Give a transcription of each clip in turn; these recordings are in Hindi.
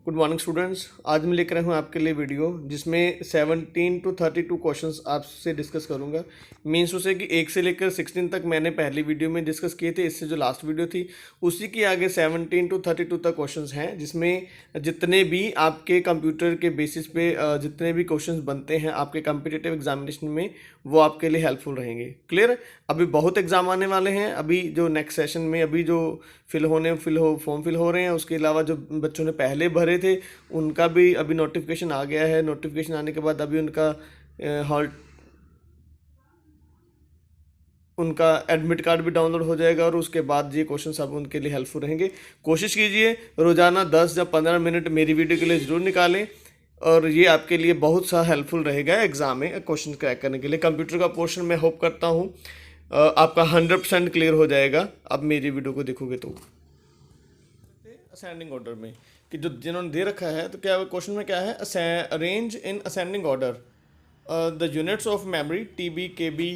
Good morning students. आज मैं लेकर आया हूँ आपके लिए वीडियो जिसमें 17 to 32 क्वेश्चंस आपसे डिस्कस करूँगा। मीन्स उसे कि 1 से लेकर 16 तक मैंने पहली वीडियो में डिस्कस किए थे। इससे जो लास्ट वीडियो थी उसी के आगे 17 to 32 तक क्वेश्चंस हैं, जिसमें जितने भी आपके कंप्यूटर के बेसिस पे जितने भी क्वेश्चंस बनते हैं आपके कॉम्पिटिटिव एग्जामिनेशन में वो आपके लिए हेल्पफुल रहेंगे। क्लियर। अभी बहुत एग्जाम आने वाले हैं। अभी जो नेक्स्ट सेशन में अभी जो फॉर्म फिल हो रहे हैं, उसके अलावा जो बच्चों ने पहले भरे थे उनका भी अभी नोटिफिकेशन आ गया है। नोटिफिकेशन आने के बाद अभी उनका एडमिट कार्ड भी डाउनलोड हो जाएगा और उसके बाद ये क्वेश्चन सब उनके लिए हेल्पफुल रहेंगे। कोशिश कीजिए रोजाना 10 या 15 मिनट मेरी वीडियो के लिए ज़रूर निकालें और ये आपके लिए बहुत सा हेल्पफुल रहेगा एग्जाम में क्वेश्चन क्रैक करने के लिए। कंप्यूटर का पोर्शन मैं होप करता हूँ आपका 100% क्लियर हो जाएगा। अब मेरी वीडियो को देखोगे तो असेंडिंग ऑर्डर में कि जो जिन्होंने दे रखा है, तो क्या क्वेश्चन में क्या है, arrange in ascending order the units of memory TB KB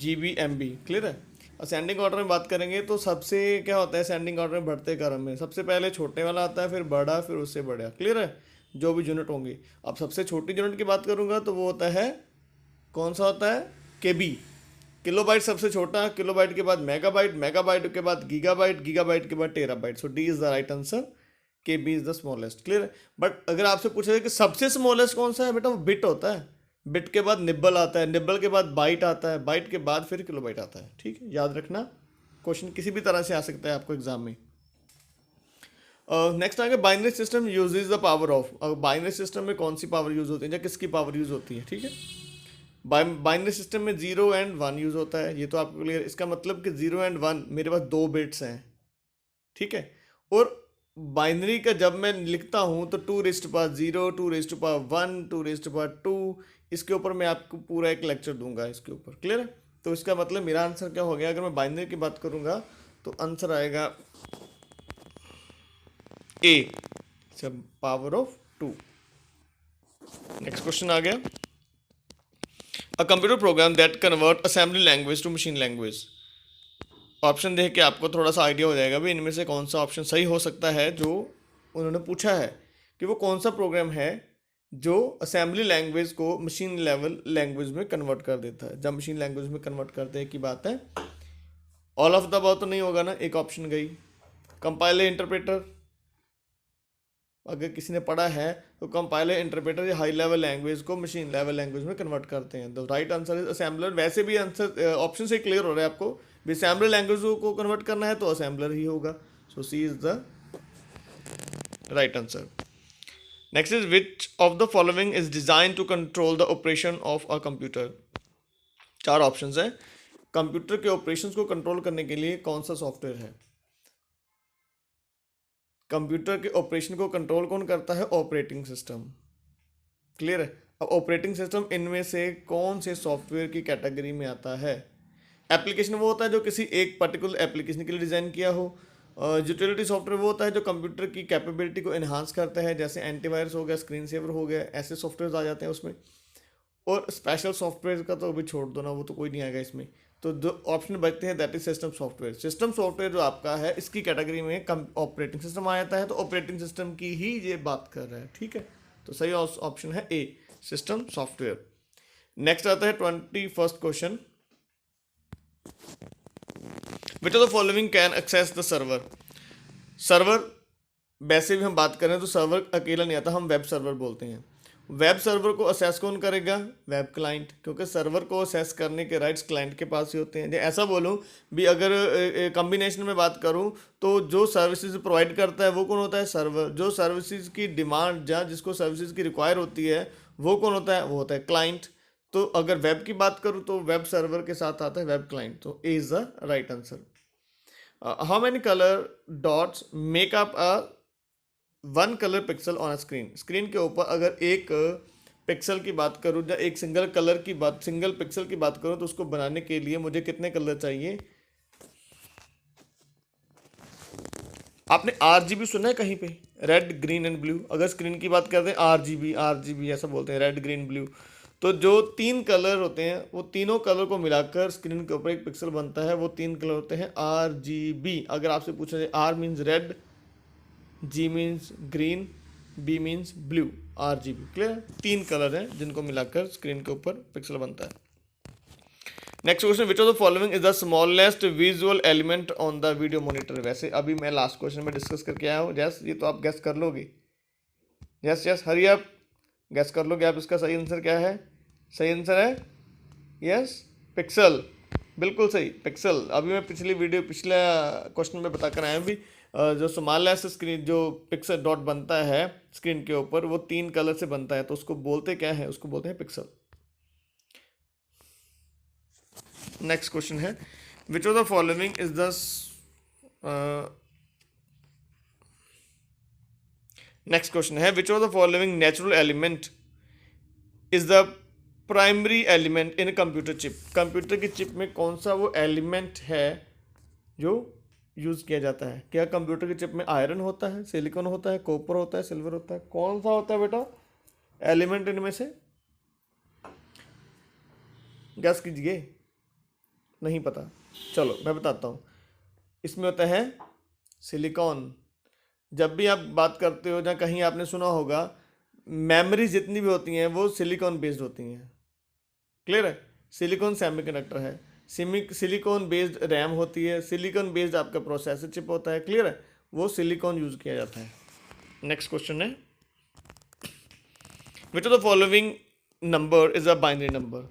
GB MB। Clear है। असेंडिंग ऑर्डर में बात करेंगे तो सबसे क्या होता है असेंडिंग ऑर्डर में बढ़ते क्रम में सबसे पहले छोटे वाला आता है, फिर बड़ा, फिर उससे बड़ा। क्लियर है। जो भी यूनिट होंगे, अब सबसे छोटी यूनिट की बात करूंगा तो वो होता है, कौन सा होता है, KB। किलोबाइट सबसे छोटा, किलोबाइट के बाद मेगाबाइट, मेगाबाइट के बाद गीगाबाइट, गीगाबाइट के बाद terabyte. So D is the right answer. KB is the smallest. Clear है। बट अगर आपसे पूछा जाए कि सबसे स्मॉलेस्ट कौन सा है, बेटा वो बिट होता है। बिट के बाद निब्बल आता है, निब्बल के बाद बाइट आता है, बाइट के बाद फिर किलोबाइट आता है। ठीक है, याद रखना। क्वेश्चन किसी भी तरह से आ सकता है आपको एग्जाम में। नेक्स्ट आगे binary system uses the power of. Binary system में कौन सी पावर यूज होती है या किसकी पावर यूज होती है। ठीक है। बाइनरी सिस्टम में 0 and 1 यूज होता है, ये तो आपको क्लियर। इसका मतलब कि 0 and 1 मेरे पास 2 बिट्स हैं। ठीक है। और बाइनरी का जब मैं लिखता हूं तो 2⁻0, 2⁻1, 2⁻2, इसके ऊपर मैं आपको पूरा एक लेक्चर दूंगा इसके ऊपर। क्लियर है। तो इसका मतलब मेरा आंसर क्या हो गया, अगर मैं बाइनरी की बात करूंगा तो आंसर आएगा A, power of 2। Next question आ गया, a computer program that convert assembly language to machine language. Option देख के आपको थोड़ा सा आइडिया हो जाएगा भी इनमें से कौन सा ऑप्शन सही हो सकता है। जो उन्होंने पूछा है कि वो कौन सा प्रोग्राम है जो असेंबली लैंग्वेज को मशीन लेवल लैंग्वेज में कन्वर्ट कर देता है। जब मशीन लैंग्वेज में कन्वर्ट करते हैं की बात है। ऑल ऑफ द अबव तो नहीं होगा ना, एक ऑप्शन गई। कंपाइलर इंटरप्रेटर, अगर किसी ने पढ़ा है तो कंपाइलर इंटरप्रेटर या हाई लेवल लैंग्वेज को मशीन लेवल लैंग्वेज में कन्वर्ट करते हैं। The right answer is assembler. वैसे भी आंसर ऑप्शन से क्लियर हो रहा है आपको भी असेंबलर लैंग्वेज को कन्वर्ट करना है तो असेंबलर ही होगा। So C is the right answer. Next is which of the following is design to control the operation of a computer. 4 options है। कंप्यूटर के ऑपरेशंस को कंट्रोल करने के लिए कौन सा सॉफ्टवेयर है। कंप्यूटर के ऑपरेशन को कंट्रोल कौन करता है, ऑपरेटिंग सिस्टम। क्लियर है। अब ऑपरेटिंग सिस्टम इनमें से कौन से सॉफ्टवेयर की कैटेगरी में आता है। एप्लीकेशन वो होता है जो किसी एक पर्टिकुलर एप्लीकेशन के लिए डिज़ाइन किया हो। यूटिलिटी सॉफ्टवेयर वो होता है जो कंप्यूटर की कैपेबिलिटी को एनहांस करता है, जैसे एंटीवायरस हो गया, स्क्रीन सेवर हो गया, ऐसे सॉफ्टवेयर आ जाते हैं उसमें। और स्पेशल सॉफ्टवेयर का तो अभी छोड़ दो ना, वो तो कोई नहीं आएगा इसमें। तो जो ऑप्शन बचते हैं that is system software. System software जो आपका है इसकी कैटेगरी में ऑपरेटिंग सिस्टम आ जाता है, तो ऑपरेटिंग सिस्टम की ही ये बात कर रहा है। ठीक है। तो सही ऑप्शन है A, सिस्टम सॉफ्टवेयर। नेक्स्ट आता है 21st question, which of the following can access the server. Server वैसे भी हम बात करें तो सर्वर अकेला नहीं आता, हम वेब सर्वर बोलते हैं। वेब सर्वर को असेस कौन करेगा, वेब क्लाइंट, क्योंकि सर्वर को असेस करने के राइट्स क्लाइंट के पास ही होते हैं। ऐसा बोलूँ भी, अगर कॉम्बिनेशन में बात करूँ तो जो सर्विसेज प्रोवाइड करता है वो कौन होता है, सर्वर। जो सर्विसेज की डिमांड या जिसको सर्विसेज की रिक्वायर होती है वो कौन होता है, वो होता है क्लाइंट। तो अगर वेब की बात करूँ तो वेब सर्वर के साथ आता है वेब क्लाइंट। तो A is the right answer. How many colour dots make up a 1 colour pixel on a screen. Screen के ऊपर अगर एक पिक्सल की बात करूँ या एक सिंगल पिक्सल की बात करूँ तो उसको बनाने के लिए मुझे कितने कलर चाहिए। आपने RGB सुना है कहीं पे, रेड ग्रीन एंड ब्लू। अगर स्क्रीन की बात करते हैं RGB ऐसा बोलते हैं, रेड ग्रीन ब्लू। तो जो 3 कलर होते हैं वो तीनों कलर को मिलाकर स्क्रीन के ऊपर एक पिक्सल बनता है, वो 3 कलर होते हैं RGB। अगर आपसे पूछा जाए R means red, G means green B means blue, RGB। क्लियर? 3 कलर हैं जिनको मिलाकर स्क्रीन के ऊपर पिक्सल बनता है। Next question, which of the following is the smallest visual element on the video monitor. वैसे अभी मैं लास्ट क्वेश्चन में डिस्कस करके आया हूँ। यस, ये तो आप गैस कर लोगे। यस यस, हरी आप गैस कर लोगे आप इसका सही आंसर क्या है। सही आंसर है यस, पिक्सल। बिल्कुल सही, पिक्सल। अभी मैं पिछले क्वेश्चन में बताकर आया हूँ भी, जो स्मॉलेस्ट स्क्रीन जो पिक्सल डॉट बनता है स्क्रीन के ऊपर वो 3 कलर से बनता है, तो उसको बोलते क्या है, उसको बोलते हैं पिक्सल। नेक्स्ट क्वेश्चन है, which of the following is the next question है, which of the following natural element is the primary element in computer chip. Computer की चिप में कौन सा वो एलिमेंट है जो यूज किया जाता है। क्या कंप्यूटर की चिप में आयरन होता है, सिलिकॉन होता है, कॉपर होता है, सिल्वर होता है, कौन सा होता है बेटा एलिमेंट इनमें से? गैस कीजिए। नहीं पता, चलो मैं बताता हूँ। इसमें होता है सिलिकॉन। जब भी आप बात करते हो, जहाँ कहीं आपने सुना होगा मेमोरी जितनी भी होती हैं वो सिलिकॉन बेस्ड होती हैं। क्लियर है? सिलिकॉन सेमीकंडक्टर है, सिलिकॉन बेस्ड रैम होती है, सिलिकॉन बेस्ड आपका प्रोसेसर चिप होता है। क्लियर है? वो सिलिकॉन यूज किया जाता है। नेक्स्ट क्वेश्चन है, which of the following number is a binary number.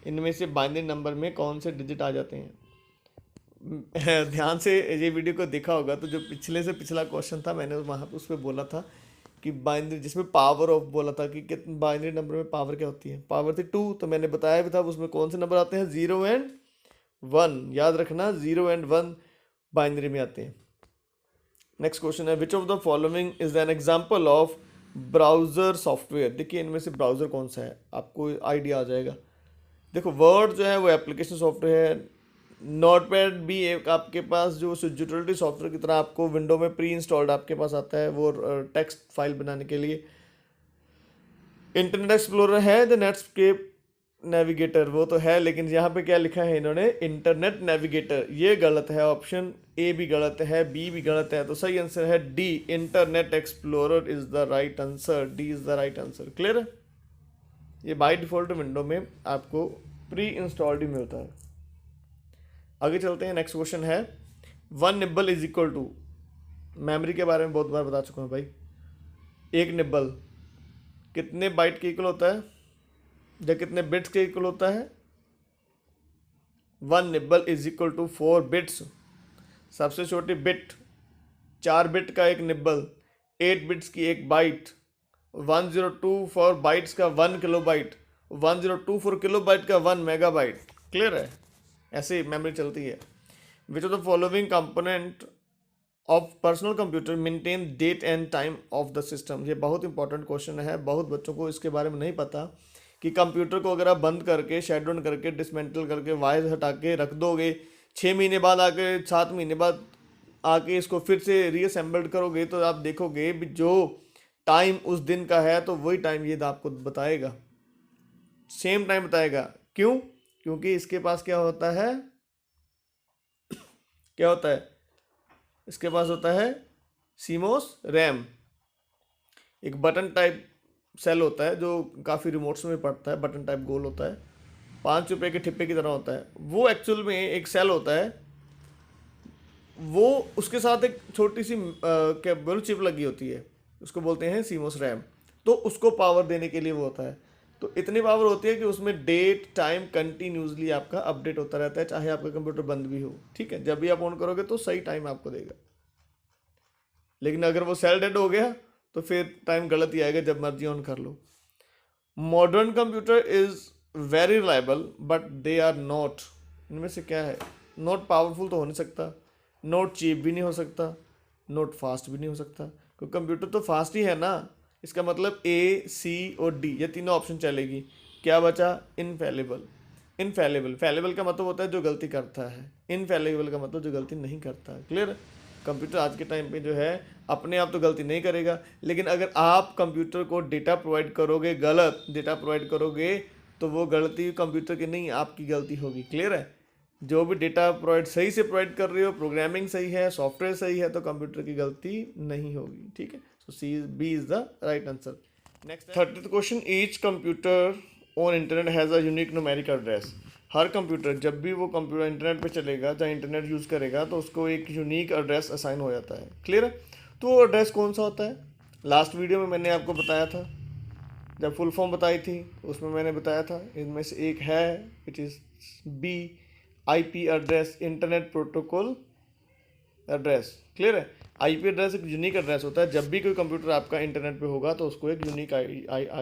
इनमें से बाइनरी नंबर में कौन से डिजिट आ जाते हैं? ध्यान से ये वीडियो को देखा होगा तो जो पिछले से पिछला क्वेश्चन था मैंने वहाँ पे उस पर बोला था कि बाइनरी, जिसमें पावर ऑफ बोला था कि कितने बाइनरी नंबर में पावर क्या होती है, पावर थी 2। तो मैंने बताया भी था उसमें कौन से नंबर आते हैं, 0 एंड 1। याद रखना 0 एंड 1 बाइनरी में आते हैं। नेक्स्ट क्वेश्चन है, which of the following is an example of browser software. देखिए इनमें से ब्राउजर कौन सा है, आपको आइडिया आ जाएगा। देखो वर्ड जो है वो एप्लीकेशन सॉफ्टवेयर है, नोटपैड भी एक आपके पास जो यूटिलिटी सॉफ्टवेयर की तरह आपको विंडो में प्री इंस्टॉल्ड आपके पास आता है वो टेक्स्ट फाइल बनाने के लिए। इंटरनेट एक्सप्लोरर है, द नेटस्केप नेविगेटर वो तो है, लेकिन यहाँ पे क्या लिखा है इन्होंने, इंटरनेट नेविगेटर। ये गलत है, ऑप्शन ए भी गलत है, बी भी गलत है, तो सही आंसर है D, internet explorer is the right answer. D is the right answer. Clear है? ये बाय डिफॉल्ट विंडो में आपको प्री इंस्टॉल्ड ही मिलता है। आगे चलते हैं। नेक्स्ट क्वेश्चन है, 1 nibble is equal to. Memory के बारे में बहुत बार बता चुका हूँ भाई। एक निब्बल कितने बाइट के इक्वल होता है या कितने बिट्स के इक्वल होता है? 1 nibble is equal to 4 bits. सबसे छोटी बिट 4 बिट का एक निब्बल, 8 बिट्स की एक बाइट, 1024 बाइट्स का 1 किलोबाइट, 1024 किलोबाइट का 1 मेगाबाइट। क्लियर है? ऐसे मेमोरी चलती है। Which of the following component of personal computer maintain date and time of the system. ये बहुत इंपॉर्टेंट क्वेश्चन है, बहुत बच्चों को इसके बारे में नहीं पता कि कंप्यूटर को अगर आप बंद करके, शट डाउन करके, डिसमेंटल करके, वायर हटा के रख दोगे, 6 महीने बाद आके, 7 महीने बाद आके इसको फिर से रीअसेंबल्ड करोगे तो आप देखोगे जो टाइम उस दिन का है तो वही टाइम ये आपको बताएगा, सेम टाइम बताएगा। क्यों? क्योंकि इसके पास क्या होता है, क्या होता है इसके पास होता है सीमोस रैम। एक बटन टाइप सेल होता है जो काफ़ी रिमोट्स में पड़ता है, बटन टाइप गोल होता है, 5 रुपए के ठिप्पे की तरह होता है। वो एक्चुअल में एक सेल होता है, वो उसके साथ एक छोटी सी क्या बोल चिप लगी होती है, उसको बोलते हैं सीमोस रैम। तो उसको पावर देने के लिए वो होता है। तो इतनी पावर होती है कि उसमें डेट टाइम कंटिन्यूसली आपका अपडेट होता रहता है, चाहे आपका कंप्यूटर बंद भी हो। ठीक है? जब भी आप ऑन करोगे तो सही टाइम आपको देगा, लेकिन अगर वो सेल डेड हो गया तो फिर टाइम गलत ही आएगा, जब मर्जी ऑन कर लो। Modern computer is very reliable but they are not. इनमें से क्या है? नॉट पावरफुल तो हो नहीं सकता, नॉट चीप भी नहीं हो सकता, नॉट फास्ट भी नहीं हो सकता, क्योंकि कंप्यूटर तो फास्ट ही है ना। इसका मतलब ए, सी और डी ये तीनों ऑप्शन चलेगी। क्या बचा? इनफेलेबल। इनफेलेबल, फेलेबल का मतलब होता है जो गलती करता है, इनफेलेबल का मतलब जो गलती नहीं करता है। क्लियर? कंप्यूटर आज के टाइम पे जो है अपने आप तो गलती नहीं करेगा, लेकिन अगर आप कंप्यूटर को डेटा प्रोवाइड करोगे, गलत डेटा प्रोवाइड करोगे, तो वो गलती कंप्यूटर की नहीं आपकी गलती होगी। क्लियर है? जो भी डेटा प्रोवाइड सही से प्रोवाइड कर रहे हो, प्रोग्रामिंग सही है, सॉफ्टवेयर सही है, तो कंप्यूटर की गलती नहीं होगी। ठीक है? So B is the right answer. Next, 30th question. Each computer on internet has a unique numeric address. Her computer, जब भी वो कंप्यूटर इंटरनेट पे चलेगा, चाहे इंटरनेट यूज़ करेगा, तो उसको एक यूनिक एड्रेस असाइन हो जाता है. क्लियर है? तो वो एड्रेस कौन सा होता है? लास्ट वीडियो में मैंने आपको बताया था, जब फुल फॉर्म बताई थी उसमें मैंने बताया था, इनमें से एक है it is B, IP address, internet protocol address. Clear है? IP एड्रेस एक यूनिक एड्रेस होता है. जब भी कोई कंप्यूटर आपका इंटरनेट पे होगा तो उसको एक यूनिक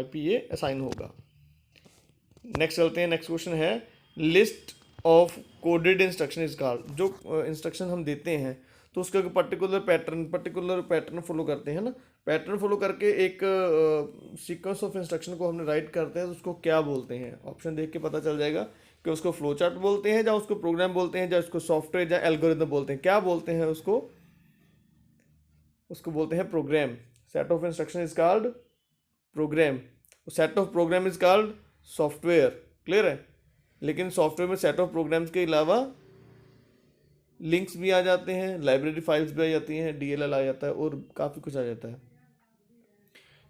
IP ये असाइन होगा. नेक्स्ट चलते हैं. नेक्स्ट क्वेश्चन है list of coded instruction is called. जो इंस्ट्रक्शन हम देते हैं तो उसका पर्टिकुलर पैटर्न फॉलो करते हैं ना. पैटर्न फॉलो करके एक सीक्वेंस ऑफ इंस्ट्रक्शन को हमने राइट करते हैं तो उसको क्या बोलते हैं? ऑप्शन देख के पता चल जाएगा कि उसको फ्लो चार्ट बोलते हैं, या उसको प्रोग्राम बोलते हैं, या उसको सॉफ्टवेयर या एल्गोरिथम बोलते हैं. क्या बोलते हैं उसको? उसको बोलते हैं program. Set of instruction is called program. Set of program is called software. Clear है? लेकिन सॉफ्टवेयर में सेट ऑफ प्रोग्राम्स के अलावा लिंक्स भी आ जाते हैं, लाइब्रेरी फाइल्स भी आ जाती हैं, DLL आ जाता है और काफ़ी कुछ आ जाता है.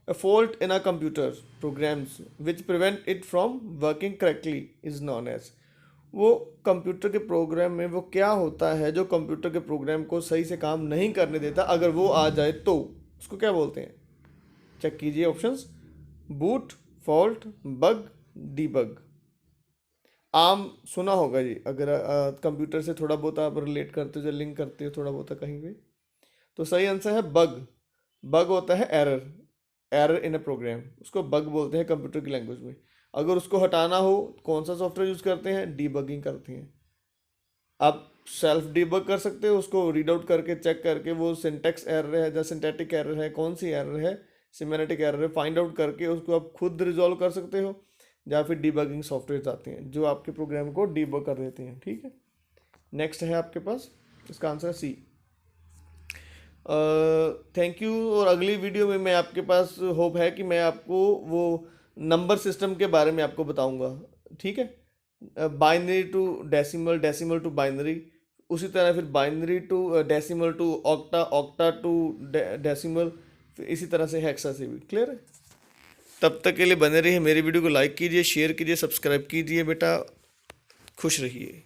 A fault in a computer programs which prevent it from working correctly is known as. वो कंप्यूटर के प्रोग्राम में वो क्या होता है जो कंप्यूटर के प्रोग्राम को सही से काम नहीं करने देता? अगर वो आ जाए तो उसको क्या बोलते हैं? चेक कीजिए options. Boot, fault, bug, debug. आम सुना होगा जी, अगर कंप्यूटर से थोड़ा बहुत आप रिलेट करते हो, लिंक करते हो थोड़ा बहुत कहीं पे, तो सही आंसर है बग. बग होता है एरर इन अ प्रोग्राम. उसको बग बोलते हैं कंप्यूटर की लैंग्वेज में. अगर उसको हटाना हो कौन सा सॉफ्टवेयर यूज़ करते हैं? डीबगिंग करते हैं. आप सेल्फ डीबग कर सकते हो, उसको रीड आउट करके चेक करके वो सिंटैक्स एरर है या सिंटैटिक एरर है, कौन सी एरर है, सिमेटिक एरर है, फाइंड आउट करके उसको आप खुद रिजॉल्व कर सकते हो, या फिर डीबगिंग सॉफ्टवेयर आते हैं जो आपके प्रोग्राम को डीबग कर देते हैं. ठीक है. नेक्स्ट है आपके पास, इसका आंसर C. Thank you. और अगली वीडियो में मैं आपके पास होप है कि मैं आपको वो नंबर सिस्टम के बारे में आपको बताऊंगा. ठीक है? Binary to decimal, decimal to binary, उसी तरह फिर binary to decimal to octa, octa to decimal, इसी तरह से हेक्सा से भी. क्लियर है? तब तक के लिए बने रहिए. मेरी वीडियो को लाइक कीजिए, शेयर कीजिए, सब्सक्राइब कीजिए. बेटा खुश रहिए.